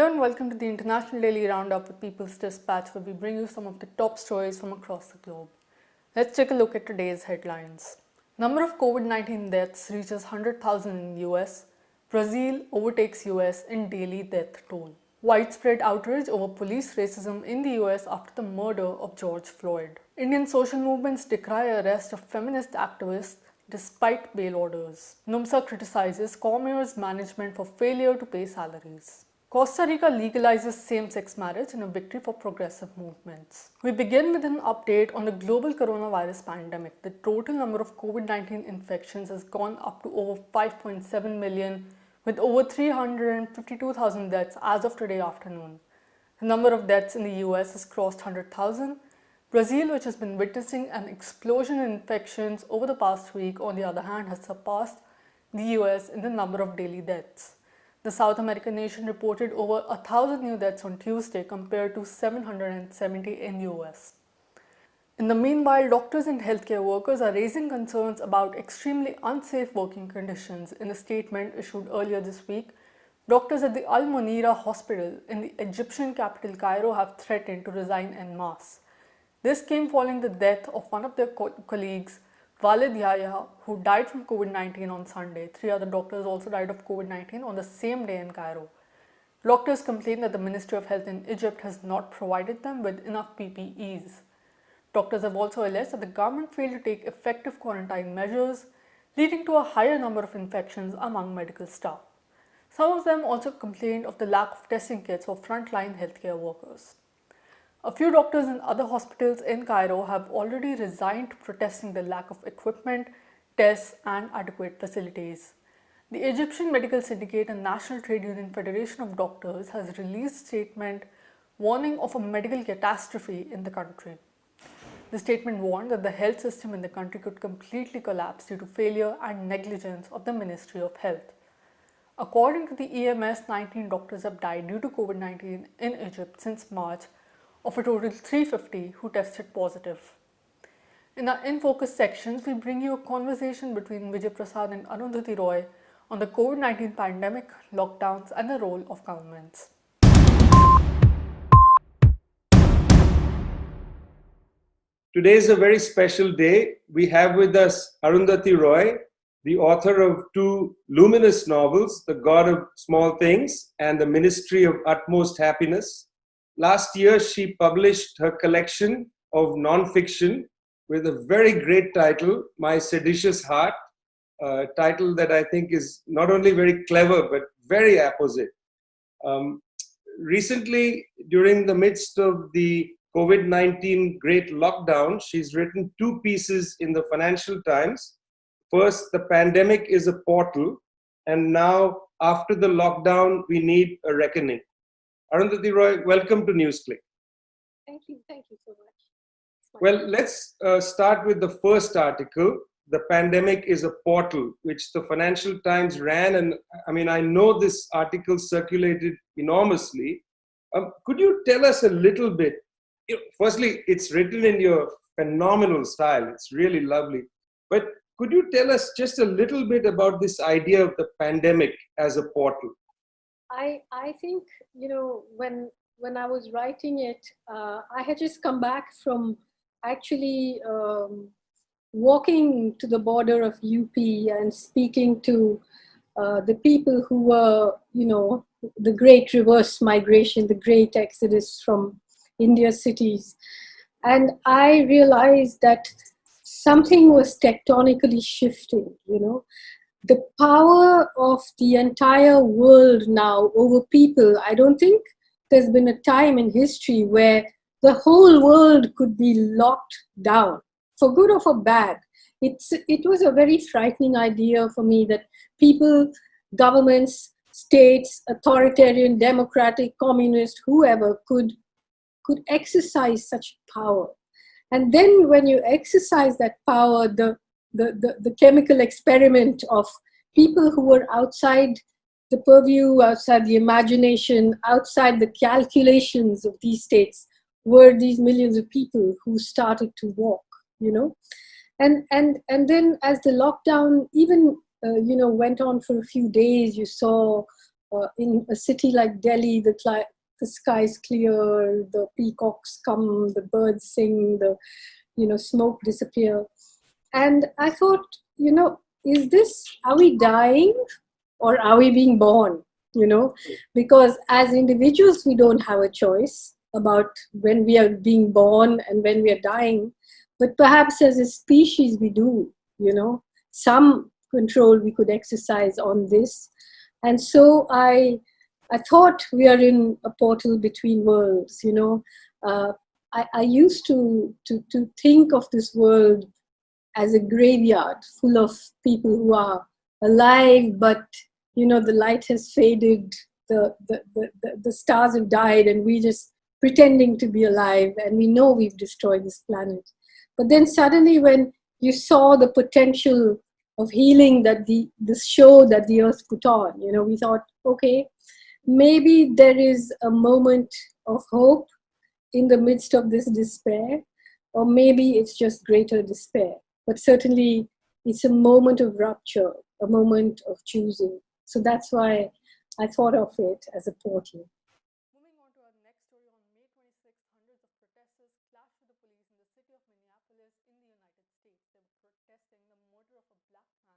Hello and welcome to the International Daily Roundup with People's Dispatch, where we bring you some of the top stories from across the globe. Let's take a look at today's headlines. Number of COVID-19 deaths reaches 100,000 in US. Brazil overtakes US in daily death toll. Widespread outrage over police racism in the US after the murder of George Floyd. Indian social movements decry arrest of feminist activists despite bail orders. NUMSA criticizes Cormier's management for failure to pay salaries. Costa Rica legalizes same-sex marriage in a victory for progressive movements. We begin with an update on the global coronavirus pandemic. The total number of COVID-19 infections has gone up to over 5.7 million, with over 352,000 deaths as of today afternoon. The number of deaths in the US has crossed 100,000. Brazil, which has been witnessing an explosion in infections over the past week, on the other hand, has surpassed the US in the number of daily deaths. The South American nation reported over 1,000 new deaths on Tuesday compared to 770 in US. In the meanwhile, doctors and healthcare workers are raising concerns about extremely unsafe working conditions. In a statement issued earlier this week, doctors at the Al Munira hospital in the Egyptian capital Cairo have threatened to resign en masse. This came following the death of one of their colleagues, Walid Yahya, who died from COVID-19 on Sunday. 3 other doctors also died of COVID-19 on the same day in Cairo. Doctors complain that the Ministry of Health in Egypt has not provided them with enough PPEs. Doctors have also alleged that the government failed to take effective quarantine measures, leading to a higher number of infections among medical staff. Some of them also complained of the lack of testing kits for frontline healthcare workers. A few doctors in other hospitals in Cairo have already resigned, protesting the lack of equipment, tests, and adequate facilities. The Egyptian Medical Syndicate and National Trade Union Federation of Doctors has released a statement warning of a medical catastrophe in the country. The statement warned that the health system in the country could completely collapse due to failure and negligence of the Ministry of Health. According to the EMS, 19 doctors have died due to COVID-19 in Egypt since March, of a total 350 who tested positive. In our In Focus sections, we bring you a conversation between Vijay Prasad and Arundhati Roy on the COVID-19 pandemic, lockdowns, and the role of governments. Today is a very special day. We have with us Arundhati Roy, the author of 2 luminous novels, The God of Small Things and The Ministry of Utmost Happiness. Last year, she published her collection of non-fiction with a very great title, My Seditious Heart, a title that I think is not only very clever, but very apposite. Recently, during the midst of the COVID-19 great lockdown, she's written 2 pieces in the Financial Times. First, The Pandemic is a Portal, and now, after the lockdown, we need a reckoning. Arundhati Roy, welcome to NewsClick. Thank you so much. Well, let's start with the first article, The Pandemic is a Portal, which the Financial Times ran. And I know this article circulated enormously. Could you tell us a little bit? Firstly, it's written in your phenomenal style. It's really lovely. But could you tell us just a little bit about this idea of the pandemic as a portal? I think, when I was writing it, I had just come back from actually walking to the border of UP and speaking to the people who were, the great reverse migration, the great exodus from India's cities. And I realized that something was tectonically shifting, The power of the entire world now over people. I don't think there's been a time in history where the whole world could be locked down, for good or for bad. It was a very frightening idea for me that people, governments, states, authoritarian, democratic, communist, whoever could exercise such power. And then when you exercise that power, the chemical experiment of people who were outside the purview, outside the imagination, outside the calculations of these states, were these millions of people who started to walk, And then as the lockdown even, went on for a few days, you saw in a city like Delhi, the sky's clear, the peacocks come, the birds sing, the smoke disappear. And I thought, are we dying or are we being born? Because as individuals, we don't have a choice about when we are being born and when we are dying. But perhaps as a species, we do, some control we could exercise on this. And so I thought we are in a portal between worlds, I used to think of this world as a graveyard full of people who are alive, but the light has faded, the stars have died, and we just pretending to be alive, and we know we've destroyed this planet. But then suddenly, when you saw the potential of healing that the show that the earth put on, we thought, okay, maybe there is a moment of hope in the midst of this despair, or maybe it's just greater despair. But certainly it's a moment of rupture, a moment of choosing. So that's why I thought of it as a portal. Moving on to our next story, on May 26th, hundreds of protesters clashed with the police in the city of Minneapolis in the United States. They were protesting the murder of a black man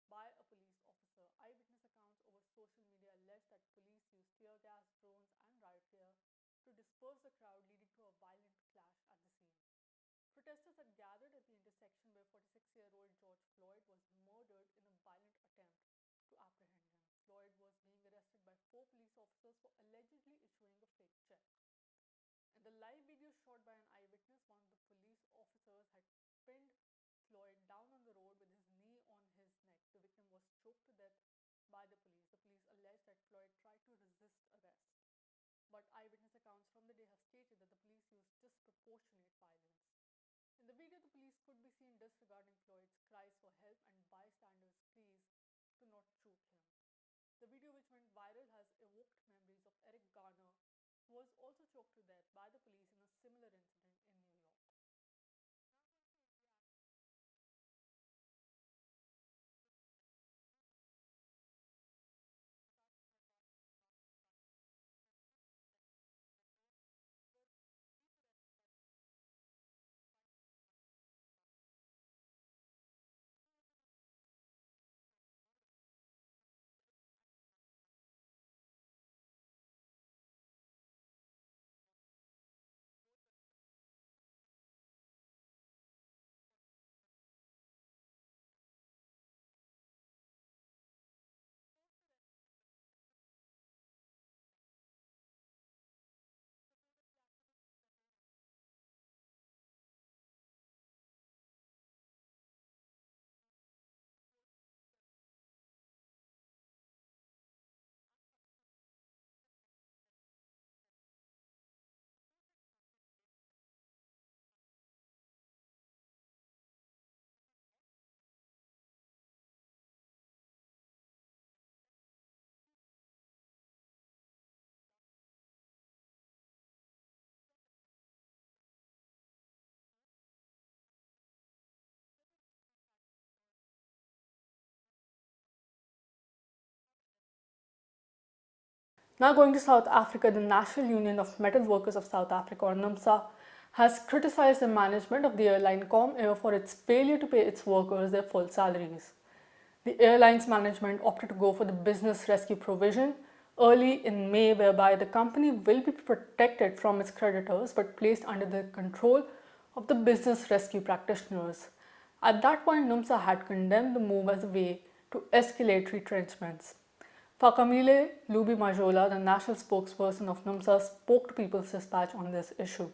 by a police officer. Eyewitness accounts over social media allege that police used tear gas, drones, and riot gear to disperse the crowd, leading to a violent clash at the scene. Protesters had gathered at the intersection where 46-year-old George Floyd was murdered in a violent attempt to apprehend him. Floyd was being arrested by 4 police officers for allegedly issuing a fake check. In the live video shot by an eyewitness, one of the police officers had pinned Floyd down on the road with his knee on his neck. The victim was choked to death by the police. The police alleged that Floyd tried to resist arrest, but eyewitness accounts from the day have stated that the police used disproportionate violence. In the video, the police could be seen disregarding Floyd's cries for help and bystanders' pleas to not shoot him. The video, which went viral, has evoked memories of Eric Garner, who was also choked to death by the police in a similar incident in New York. Now going to South Africa, the National Union of Metal Workers of South Africa, or NUMSA, has criticized the management of the airline Comair for its failure to pay its workers their full salaries. The airline's management opted to go for the business rescue provision early in May, whereby the company will be protected from its creditors but placed under the control of the business rescue practitioners. At that point, NUMSA had condemned the move as a way to escalate retrenchments. Fakamile Lubi Majola, the national spokesperson of NUMSA, spoke to People's Dispatch on this issue.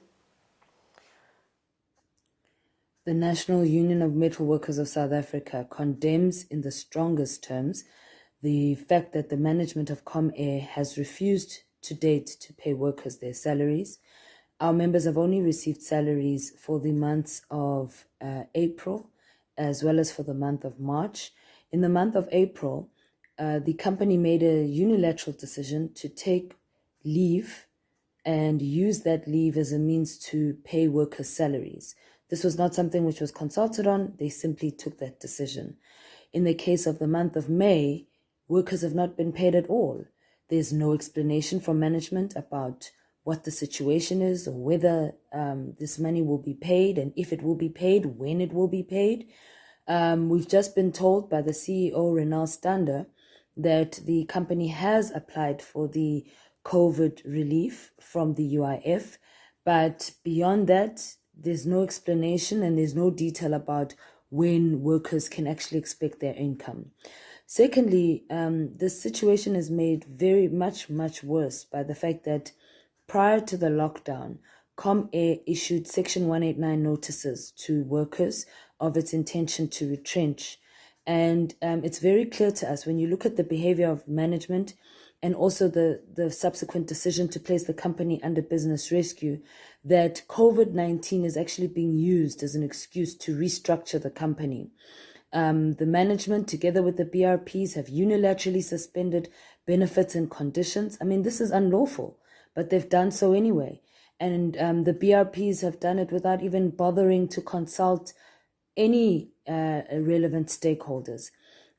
The National Union of Metal Workers of South Africa condemns in the strongest terms the fact that the management of Comair has refused to date to pay workers their salaries. Our members have only received salaries for the months of April as well as for the month of March. In the month of April, the company made a unilateral decision to take leave and use that leave as a means to pay workers' salaries. This was not something which was consulted on. They simply took that decision. In the case of the month of May, workers have not been paid at all. There's no explanation from management about what the situation is or whether this money will be paid, and if it will be paid, when it will be paid. We've just been told by the CEO, Renal Stander, that the company has applied for the COVID relief from the UIF, but beyond that, there's no explanation and there's no detail about when workers can actually expect their income. Secondly, this situation is made very much worse by the fact that prior to the lockdown, ComAir issued Section 189 notices to workers of its intention to retrench. And it's very clear to us when you look at the behavior of management and also the subsequent decision to place the company under business rescue, that COVID-19 is actually being used as an excuse to restructure the company. The management, together with the BRPs, have unilaterally suspended benefits and conditions. I mean, this is unlawful, but they've done so anyway. And the BRPs have done it without even bothering to consult any relevant stakeholders.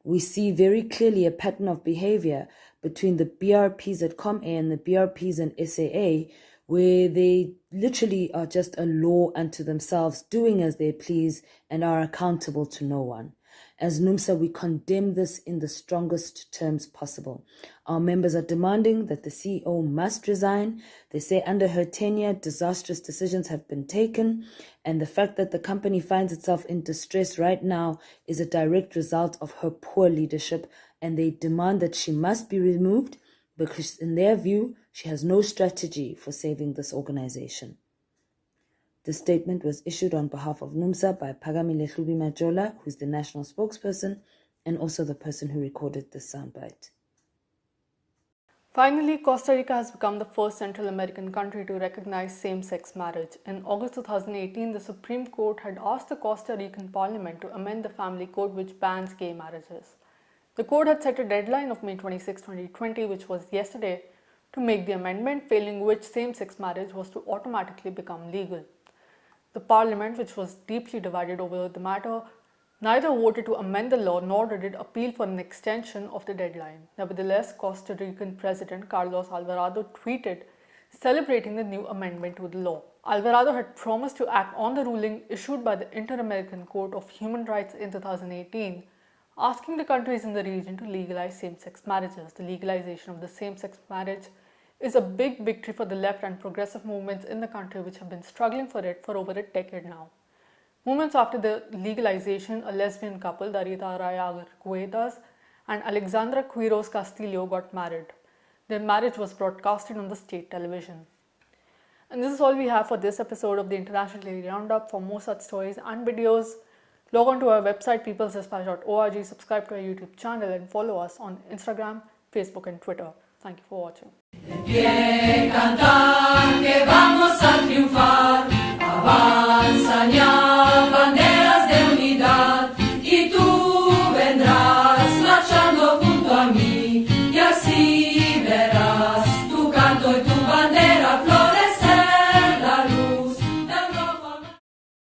We see very clearly a pattern of behavior between the BRPs at ComAir and the BRPs and SAA, where they literally are just a law unto themselves, doing as they please and are accountable to no one. As NUMSA, we condemn this in the strongest terms possible. Our members are demanding that the CEO must resign. They say under her tenure, disastrous decisions have been taken, and the fact that the company finds itself in distress right now is a direct result of her poor leadership, and they demand that she must be removed because, in their view, she has no strategy for saving this organization. The statement was issued on behalf of NUMSA by Phakamile Hlubi-Majola, who is the national spokesperson and also the person who recorded this soundbite. Finally, Costa Rica has become the first Central American country to recognize same-sex marriage. In August 2018, the Supreme Court had asked the Costa Rican Parliament to amend the family code which bans gay marriages. The court had set a deadline of May 26, 2020, which was yesterday, to make the amendment, failing which same-sex marriage was to automatically become legal. The Parliament, which was deeply divided over the matter, neither voted to amend the law nor did it appeal for an extension of the deadline. Nevertheless, Costa Rican President Carlos Alvarado tweeted celebrating the new amendment to the law. Alvarado had promised to act on the ruling issued by the Inter-American Court of Human Rights in 2018, asking the countries in the region to legalize same-sex marriages. The legalization of the same-sex marriage is a big victory for the left and progressive movements in the country, which have been struggling for it for over a decade now. Moments after the legalization, a lesbian couple, Darita Araya Arguedas and Alexandra Quiros Castillo, got married. Their marriage was broadcasted on the state television. And this is all we have for this episode of the International Daily Roundup. For more such stories and videos, log on to our website peoplesdispatch.org, subscribe to our YouTube channel and follow us on Instagram, Facebook and Twitter. Thank you for watching. Que cantar, que vamos a triunfar.